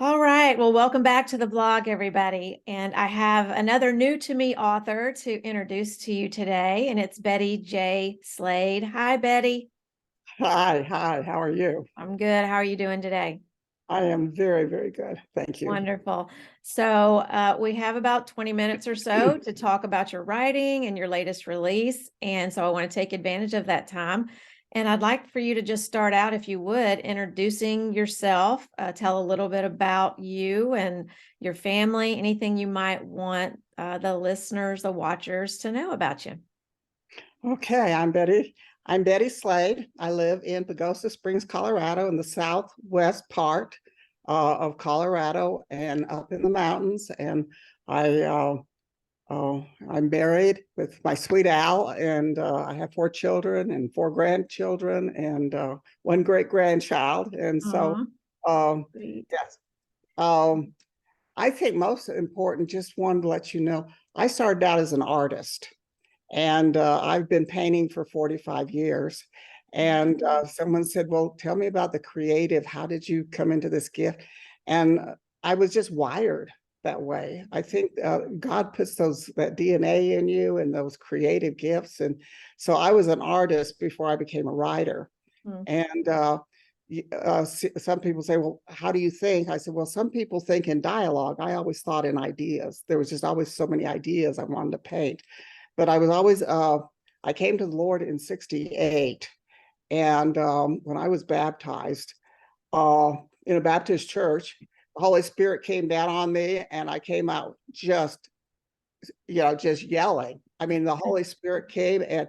All right. Well, welcome back to the blog, everybody. And I have another new to me author to introduce to you today, and it's Betty J. Slade. Hi, Betty. Hi, how are you? I'm good. How are you doing today? I am very, very good. Thank you. Wonderful. So, we have about 20 minutes or so to talk about your writing and your latest release. And so I want to take advantage of that time. And I'd like for you to just start out, if you would, introducing yourself, tell a little bit about you and your family, anything you might want the listeners, the watchers to know about you. Okay, I'm Betty. I'm Betty Slade. I live in Pagosa Springs, Colorado, in the southwest part of Colorado and up in the mountains. And I, I'm married with my sweet Al, and I have 4 children and 4 grandchildren and one great grandchild. And so, Aw, um, sweet. yes, um, I think most important, just wanted to let you know, I started out as an artist. And I've been painting for 45 years. And someone said, well, tell me about the creative. How did you come into this gift? And I was just wired that way. I think God puts that DNA in you and those creative gifts. And so I was an artist before I became a writer. Mm. And some people say, well, how do you think? I said, well, some people think in dialogue. I always thought in ideas. There was just always so many ideas I wanted to paint. But I was always, I came to the Lord in 68. And when I was baptized in a Baptist church, the Holy Spirit came down on me and I came out just yelling. I mean, the Holy Spirit came and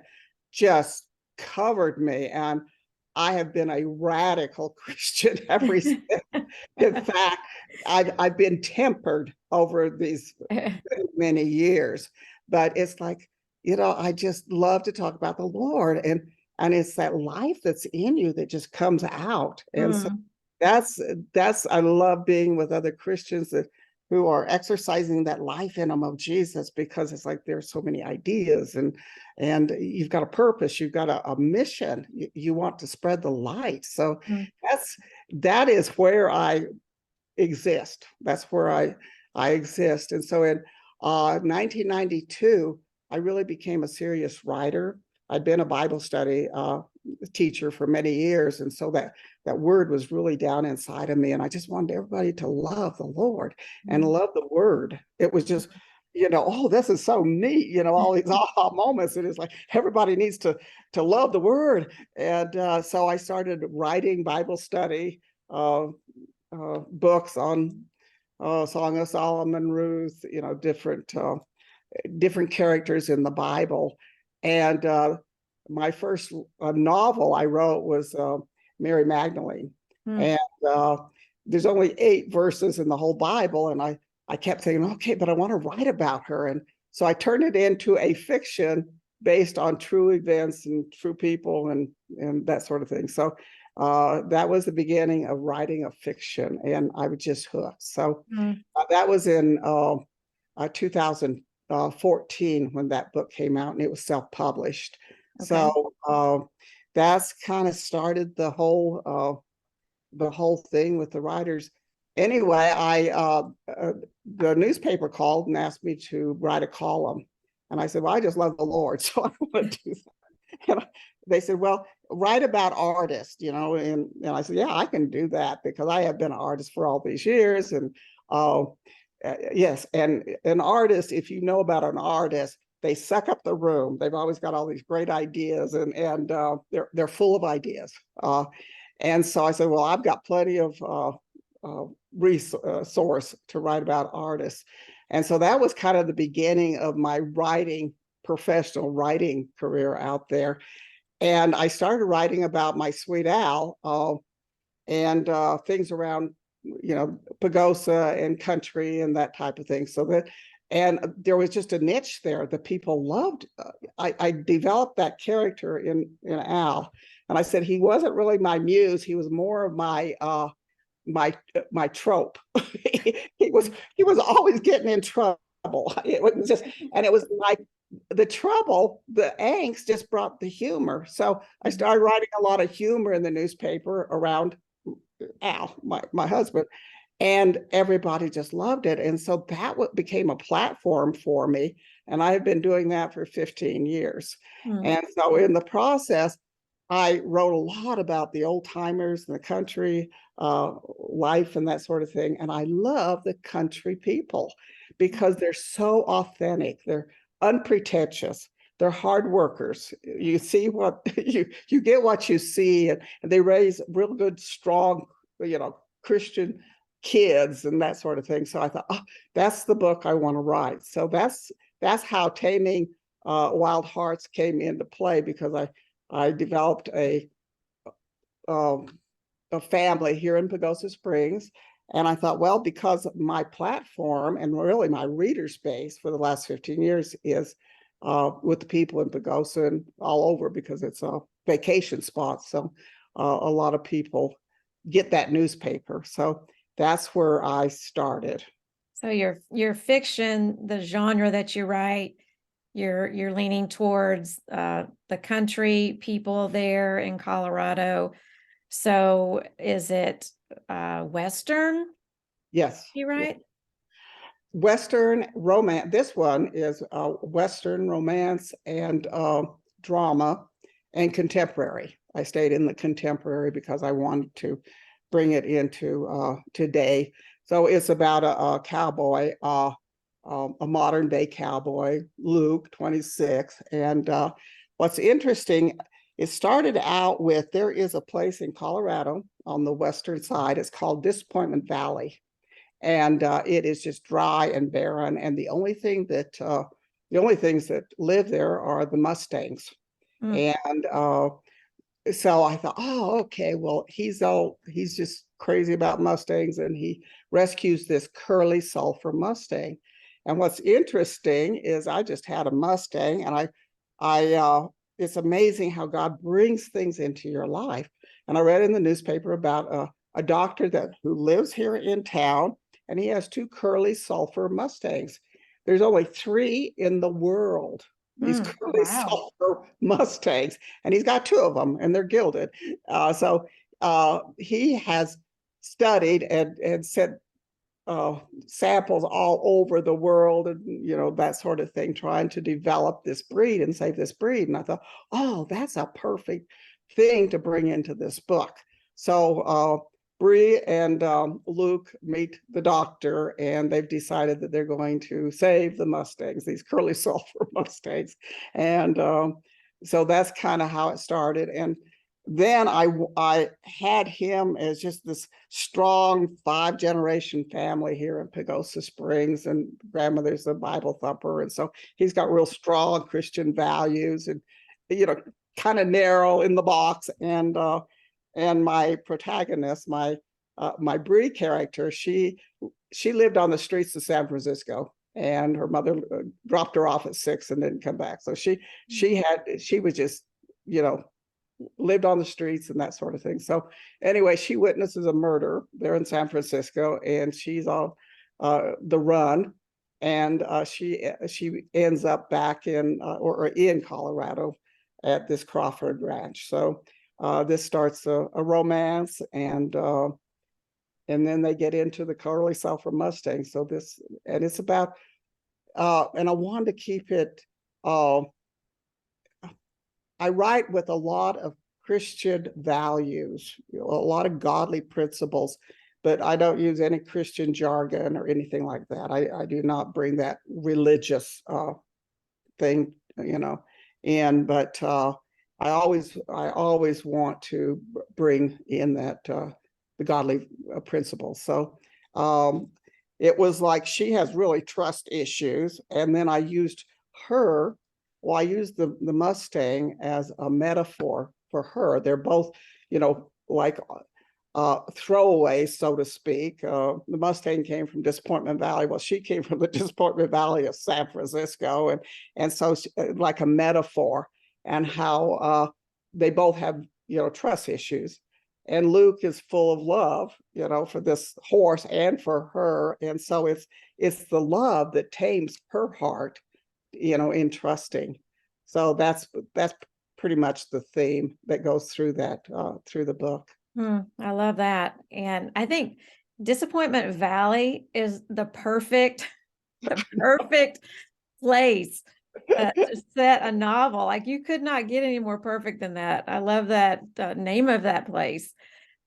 just covered me. And I have been a radical Christian ever since. In fact, I've been tempered over these many years, but it's like, I just love to talk about the Lord, and it's that life that's in you that just comes out. And so Mm. that's I love being with other Christians who are exercising that life in them of Jesus, because it's like there's so many ideas, and you've got a purpose, you've got a mission, you want to spread the light. So Mm. that is where I exist. That's where I exist. And so in 1992, I really became a serious writer. I'd been a Bible study teacher for many years, and so that word was really down inside of me. And I just wanted everybody to love the Lord and Mm. love the word. It was just, oh, this is so neat. All these aha moments. It is like everybody needs to love the word. And so I started writing Bible study books on Song of Solomon, Ruth, different characters in the Bible. And my first novel I wrote was Mary Magdalene. Mm. And there's only 8 verses in the whole Bible. And I kept thinking, okay, but I want to write about her. And so I turned it into a fiction based on true events and true people and that sort of thing. So that was the beginning of writing a fiction, and I was just hooked. So Mm. that was in 2014 when that book came out, and it was self-published. Okay. So that's kind of started the whole thing with the writers. Anyway, the newspaper called and asked me to write a column, and I said, well, I just love the Lord, so I want to do that. And they said, well, write about artists, and I said, yeah, I can do that because I have been an artist for all these years. And yes, and an artist, if you know about an artist, they suck up the room. They've always got all these great ideas, and they're full of ideas. And so I said, well, I've got plenty of resource to write about artists. And so that was kind of the beginning of my professional writing career out there. And I started writing about my sweet Al and things around, Pagosa and country and that type of thing. And there was just a niche there that people loved. I developed that character in Al, and I said he wasn't really my muse. He was more of my trope. he was always getting in trouble. It was just, and it was like the trouble, the angst just brought the humor. So I started writing a lot of humor in the newspaper around Al, my husband. and everybody just loved it. And so that became a platform for me. And I've been doing that for 15 years. And so in the process, I wrote a lot about the old timers and the country life and that sort of thing. And I love the country people because they're so authentic. They're unpretentious. They're hard workers. You see what you get what you see, and they raise real good, strong, Christian kids and that sort of thing. So I thought, oh, that's the book I want to write. So that's how Taming Wild Hearts came into play, because I developed a family here in Pagosa Springs. And I thought, well, because my platform and really my reader space for the last 15 years is with the people in Pagosa and all over, because it's a vacation spot. So a lot of people get that newspaper. So that's where I started. So your fiction, the genre that you write, you're leaning towards the country people there in Colorado. So is it Western Yes. you write? Western romance. This one is Western romance and drama and contemporary. I stayed in the contemporary because I wanted to bring it into today. So it's about a cowboy, a modern day cowboy, Luke, 26. And what's interesting, it started out with, there is a place in Colorado on the western side. It's called Disappointment Valley. And it is just dry and barren. And the only things that live there are the Mustangs. And so I thought, oh, okay, well, he's just crazy about Mustangs, and he rescues this curly sulfur Mustang. And what's interesting is I just had a Mustang, and it's amazing how God brings things into your life. And I read in the newspaper about a doctor who lives here in town, and he has two curly sulfur Mustangs. There's only 3 in the world, these curly sulfur Mustangs, and he's got 2 of them, and they're gilded. So he has studied and sent samples all over the world, and that sort of thing, trying to develop this breed and save this breed. And I thought, oh, that's a perfect thing to bring into this book. So Bree and Luke meet the doctor, and they've decided that they're going to save the Mustangs, these curly sulfur Mustangs. And so that's kind of how it started. And then I had him as just this strong 5-generation family here in Pagosa Springs, and grandmother's a Bible thumper. And so he's got real strong Christian values, and, kind of narrow in the box. And my protagonist, my Bree character, she lived on the streets of San Francisco, and her mother dropped her off at 6 and didn't come back. So she was just, lived on the streets and that sort of thing. So anyway, she witnesses a murder there in San Francisco, and she's on the run, and she ends up back in or in Colorado at this Crawford Ranch. So this starts a romance, and then they get into the curly sulfur Mustang. So it's about, and I wanted to keep it. I write with a lot of Christian values, a lot of godly principles, but I don't use any Christian jargon or anything like that. I do not bring that religious thing, in, but I always want to bring in that the godly principles. So it was like, she has really trust issues, and then I used her. Well, I used the Mustang as a metaphor for her. They're both, like throwaways, so to speak. The Mustang came from Disappointment Valley. Well, she came from the Disappointment Valley of San Francisco, and so like a metaphor, and how they both have trust issues. And Luke is full of love, for this horse and for her, and so it's the love that tames her heart, in trusting. So that's pretty much the theme that goes through that through the book. I love that. And I think Disappointment Valley is the perfect place to set a novel. Like, you could not get any more perfect than that. I love that name of that place.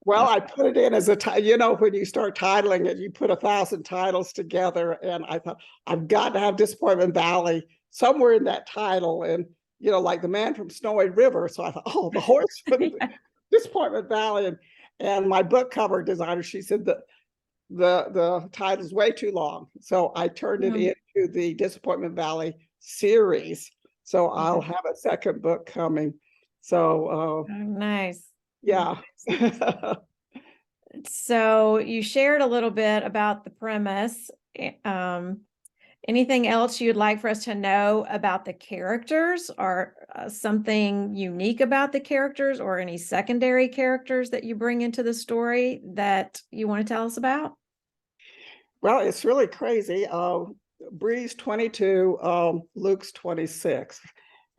Well, I put it in as a title. You know, when you start titling it, you put 1,000 titles together. And I thought, I've got to have Disappointment Valley somewhere in that title. And, you know, like the man from Snowy River. So I thought, oh, the horse from Yeah. Disappointment Valley. And my book cover designer, she said that the title's way too long. So I turned it Mm, into the Disappointment Valley series. So I'll okay. have a second book coming. So Oh, nice. yeah. So you shared a little bit about the premise. Anything else you'd like for us to know about the characters, or something unique about the characters, or any secondary characters that you bring into the story that you want to tell us about? Well, it's really crazy. Bree's 22, Luke's 26.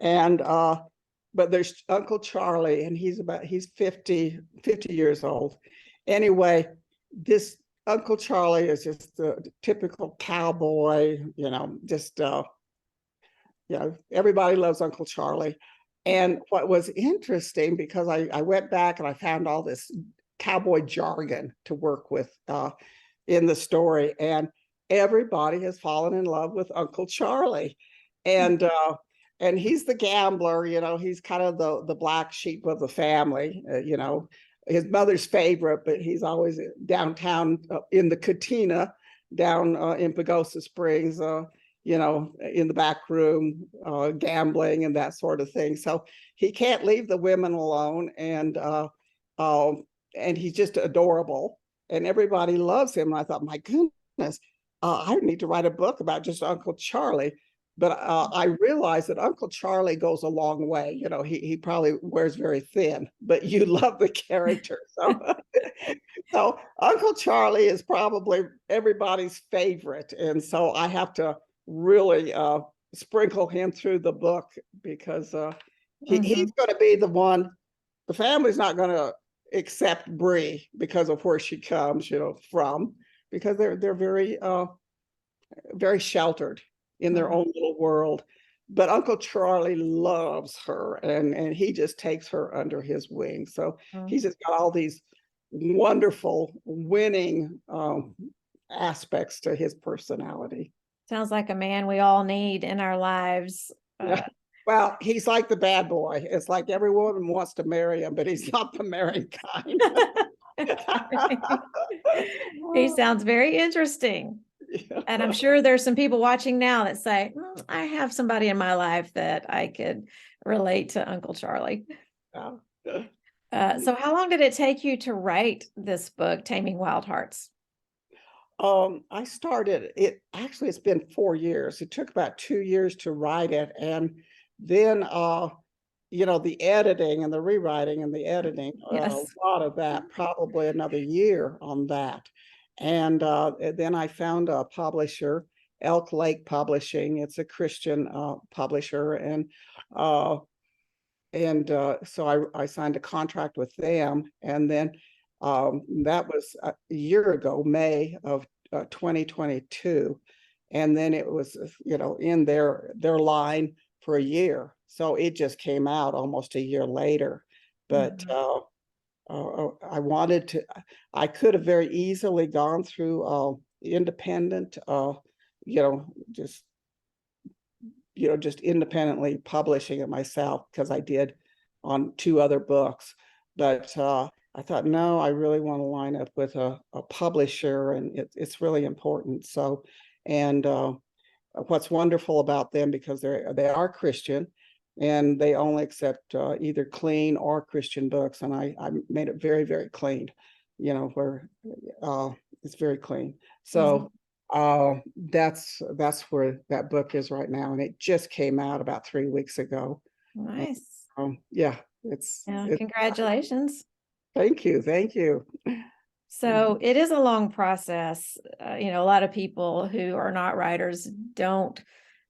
And but there's Uncle Charlie, and he's 50 years old. Anyway, this Uncle Charlie is just the typical cowboy, you know, just everybody loves Uncle Charlie. And what was interesting, because I went back and I found all this cowboy jargon to work with in the story, and everybody has fallen in love with Uncle Charlie. And he's the gambler, you know, he's kind of the black sheep of the family, you know, his mother's favorite, but he's always downtown in the Katina down in Pagosa Springs, you know, in the back room, gambling and that sort of thing. So he can't leave the women alone, and he's just adorable, and everybody loves him. And I thought, my goodness, I need to write a book about just Uncle Charlie. But I realized that Uncle Charlie goes a long way. You know, he probably wears very thin, but you love the character. So, so Uncle Charlie is probably everybody's favorite. And so I have to really sprinkle him through the book, because he's going to be the one. The family's not going to accept Bree because of where she comes, you know, from, because they're very sheltered in their Mhm. own little world. But Uncle Charlie loves her, and he just takes her under his wing. So Mhm. he's just got all these wonderful winning aspects to his personality. Sounds like a man we all need in our lives. Yeah. Well, he's like the bad boy. It's like every woman wants to marry him, but he's not the married kind. He sounds very interesting. And I'm sure there's some people watching now that say, I have somebody in my life that I could relate to Uncle Charlie. Yeah. So how long did it take you to write this book, Taming Wild Hearts? I started it, actually it's been 4 years. It took about 2 years to write it. And then you know, the editing and the rewriting and the editing, a Yes. lot of that, probably another year on that. And then I found a publisher, Elk Lake Publishing. It's a Christian publisher, uh so I signed a contract with them. And then that was a year ago, May of 2022. And then it was, you know, in their line for a year. So it just came out almost a year later. But Mhm. I wanted to, I could have very easily gone through independent, you know, just independently publishing it myself, because I did on 2 other books. But I thought, no, I really want to line up with a publisher, and it's really important. So, and what's wonderful about them, because they are Christian, and they only accept either clean or Christian books, and I made it very, very clean, you know, where it's very clean. Mhm. So that's where that book is right now, and it just came out about 3 weeks ago. And, Nice. yeah, Yeah, it's congratulations. thank you. So it is a long process. A lot of people who are not writers don't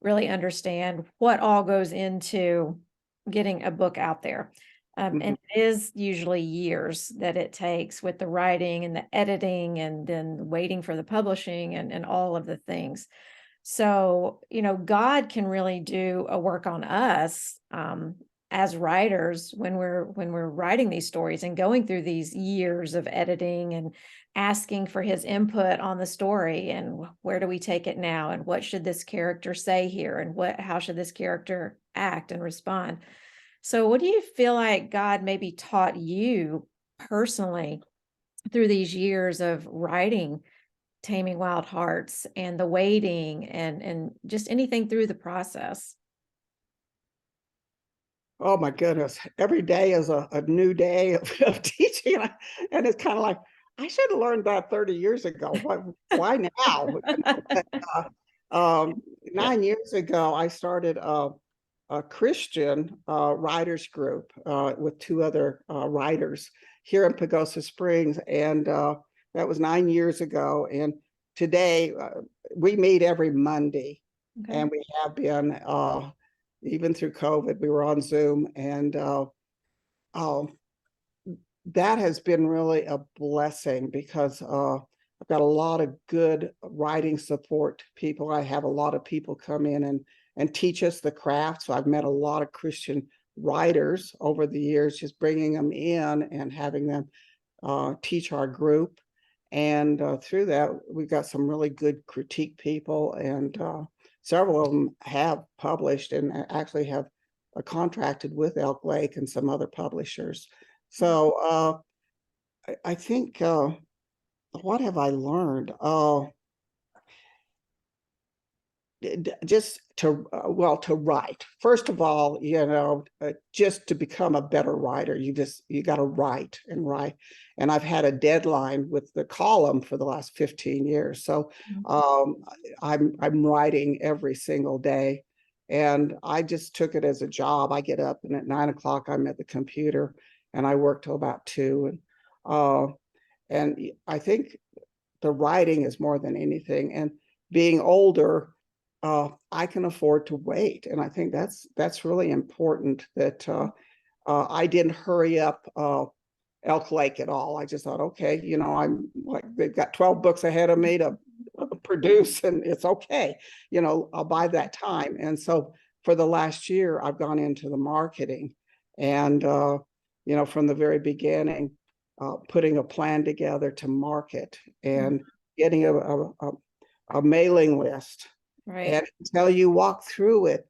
really understand what all goes into getting a book out there. And it is usually years that it takes with the writing and the editing and then waiting for the publishing and all of the things. So, God can really do a work on us as writers when we're writing these stories and going through these years of editing and asking for his input on the story and where do we take it now and what should this character say here and how should this character act and respond. So, what do you feel like God maybe taught you personally through these years of writing Taming Wild Hearts and the waiting and just anything through the process? Oh my goodness. Every day is a new day of, of teaching. And it's kind of like, I should have learned that 30 years ago. Why now? But, 9 years ago, I started a Christian writers group with two other writers here in Pagosa Springs. And that was 9 years ago. And today we meet every Monday. Okay. And we have been even through COVID, we were on Zoom, and that has been really a blessing because I've got a lot of good writing support people. I have a lot of people come in and teach us the craft. So I've met a lot of Christian writers over the years, just bringing them in and having them teach our group. And through that, we've got some really good critique people, and several of them have published and actually have contracted with Elk Lake and some other publishers. So I think, what have I learned? Just to to write. First of all, just to become a better writer, you got to write and write. And I've had a deadline with the column for the last 15 years, so I'm writing every single day, and I just took it as a job. I get up and at 9 o'clock I'm at the computer, and I work till about 2, and I think the writing is more than anything. And being older, I can afford to wait, and I think that's really important. That I didn't hurry up Elk Lake at all. I just thought, okay, I'm like, they've got 12 books ahead of me to produce, and it's okay. I'll buy that time. And so for the last year, I've gone into the marketing, and from the very beginning, putting a plan together to market and getting a mailing list. Right. And until you walk through it,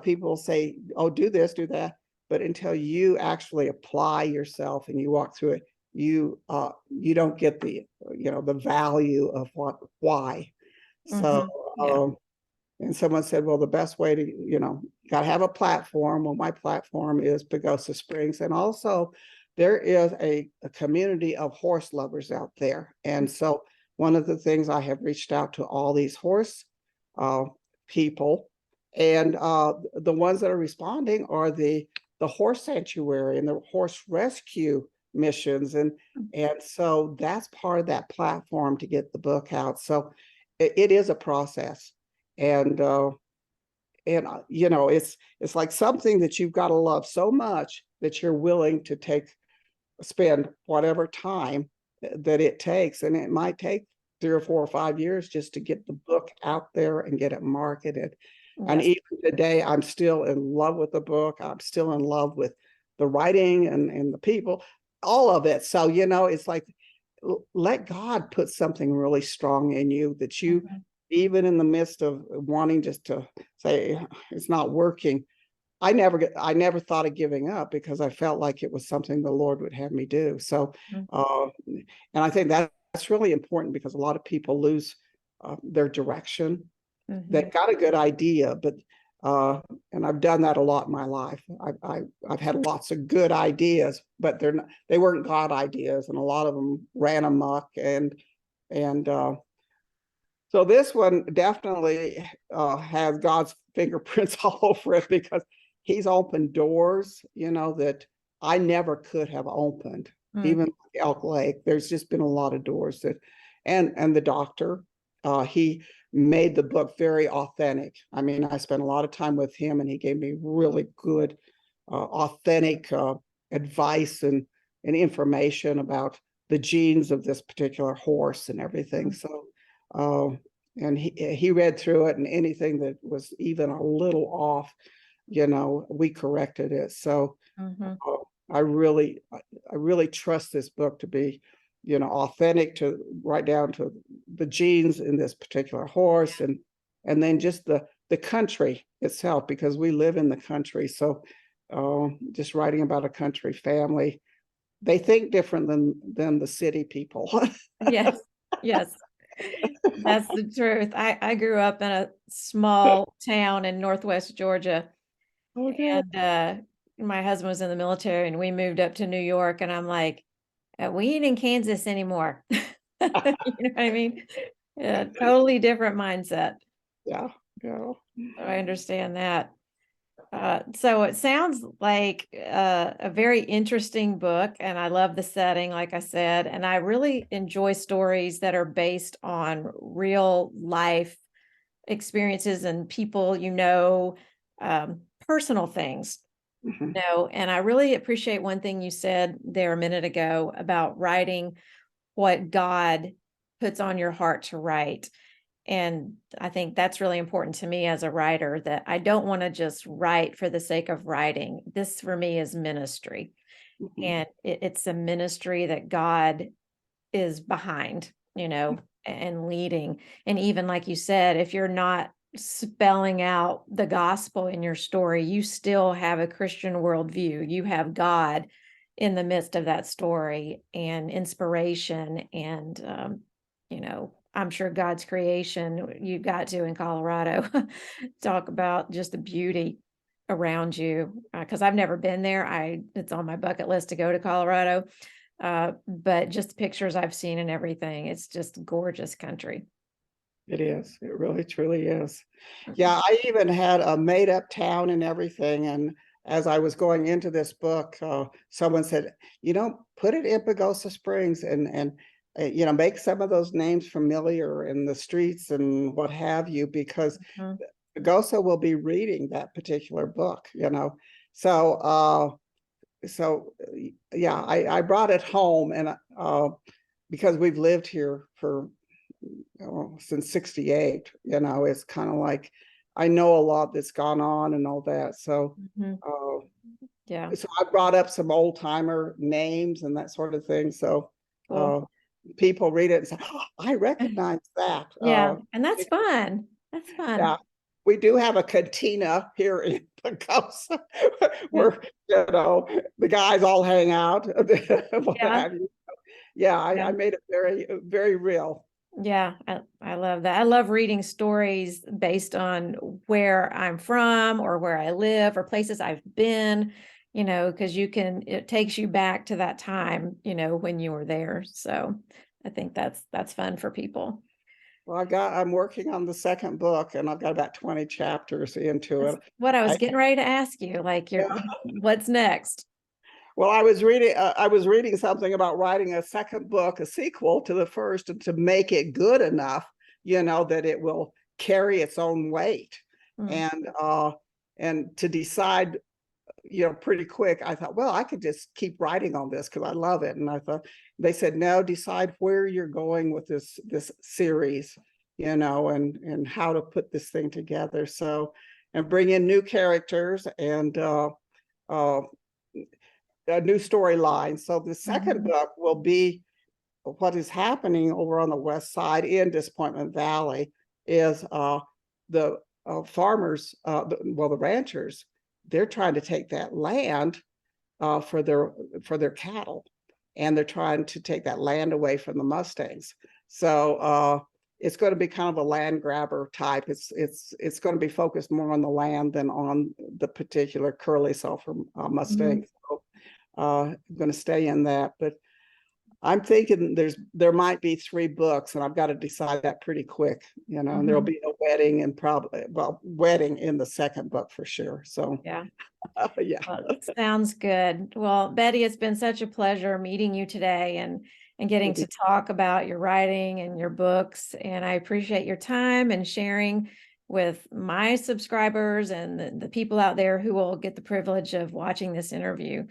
people say, oh, do this, do that. But until you actually apply yourself and you walk through it, you don't get the value of why. So Yeah. and someone said, well, the best way to, got to have a platform. Well, my platform is Pagosa Springs. And also there is a community of horse lovers out there. And so one of the things, I have reached out to all these horse people, and the ones that are responding are the horse sanctuary and the horse rescue missions, and so that's part of that platform to get the book out. So it is a process, and it's like something that you've got to love so much that you're willing to spend whatever time that it takes, and it might take 3 or 4 or 5 years just to get the book out there and get it marketed. And Yes. even today, I'm still in love with the book. I'm still in love with the writing and the people, all of it. So, it's like, let God put something really strong in you that you, even in the midst of wanting just to say it's not working, I never thought of giving up because I felt like it was something the Lord would have me do. So, and I think that's really important because a lot of people lose their direction. They've got a good idea, but and I've done that a lot in my life. I've had lots of good ideas, but they weren't God ideas, and a lot of them ran amok. And so this one definitely has God's fingerprints all over it because He's opened doors, that I never could have opened. Even Elk Lake, there's just been a lot of doors that, and the doctor, he made the book very authentic. I mean, I spent a lot of time with him, and he gave me really good, authentic advice and information about the genes of this particular horse and everything. So, and he read through it, and anything that was even a little off, we corrected it. So I really trust this book to be, authentic to right down to the genes in this particular horse, and then just the country itself, because we live in the country. So just writing about a country family, they think different than the city people. Yes, yes. That's the truth. I grew up in a small town in Northwest Georgia, Okay. and my husband was in the military, and we moved up to New York, and I'm like, we ain't in Kansas anymore." You know what I mean? Yeah, totally different mindset. Yeah, yeah. So I understand that. So it sounds like a very interesting book, and I love the setting, like I said, and I really enjoy stories that are based on real life experiences and people, personal things. Mhm, And I really appreciate one thing you said there a minute ago about writing what God puts on your heart to write. And I think that's really important to me as a writer, that I don't want to just write for the sake of writing. This for me is ministry. mhm. And it's a ministry that God is behind, and leading. And even like you said, if you're not spelling out the gospel in your story, you still have a Christian worldview. You have God in the midst of that story and inspiration. And, I'm sure God's creation, you got to in Colorado talk about just the beauty around you. Because I've never been there. It's on my bucket list to go to Colorado. But just the pictures I've seen and everything, it's just gorgeous country. It is. It really truly is. Mhm, Yeah, I even had a made up town and everything. And as I was going into this book, someone said, put it in Pagosa Springs and make some of those names familiar in the streets and what have you, because mhm, Pagosa will be reading that particular book. So, yeah, I brought it home, and because we've lived here for since 68, it's kind of like I know a lot that's gone on and all that. So mhm. uh, Yeah, so I brought up some old timer names and that sort of thing. So cool. uh, people read it and say, "Oh, I recognize that." Yeah, and that's fun. That's fun. Yeah, we do have a cantina here in Pacosa Yeah, where, the guys all hang out, what yeah, have you. Yeah, yeah. I made it very, very real. Yeah, I love that. I love reading stories based on where I'm from or where I live or places I've been, because it takes you back to that time, when you were there. So I think that's fun for people. Well, I'm working on the second book, and I've got about 20 chapters into That's it. what I was I getting ready to ask you, like what's next? Well, I was reading something about writing a second book, a sequel to the first, and to make it good enough, that it will carry its own weight. Mm, And to decide, pretty quick, I thought, well, I could just keep writing on this because I love it. And I thought, they said, no, decide where you're going with this series, and how to put this thing together. So, and bring in new characters and uh, a new storyline. So the second mhm, book will be what is happening over on the west side in Disappointment Valley is the farmers, the ranchers, they're trying to take that land for their cattle, and they're trying to take that land away from the Mustangs. So it's going to be kind of a land grabber type. It's going to be focused more on the land than on the particular curly sulfur mhm, Mustangs. So I'm going to stay in that, but I'm thinking there might be 3 books, and I've got to decide that pretty quick, and there'll mhm. be a wedding and probably wedding in the second book for sure. So Yeah. yeah, Well, sounds good. Well, Betty, it's been such a pleasure meeting you today and getting to talk about your writing and your books. And I appreciate your time and sharing with my subscribers and the people out there who will get the privilege of watching this interview.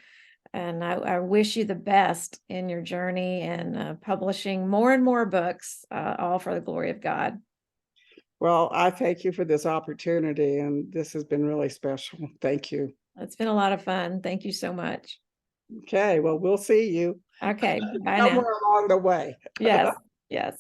And I wish you the best in your journey and publishing more and more books, all for the glory of God. Well, I thank you for this opportunity, and this has been really special. Thank you. It's been a lot of fun. Thank you so much. Okay, well, we'll see you Okay, bye now. somewhere along the way. Yes, yes.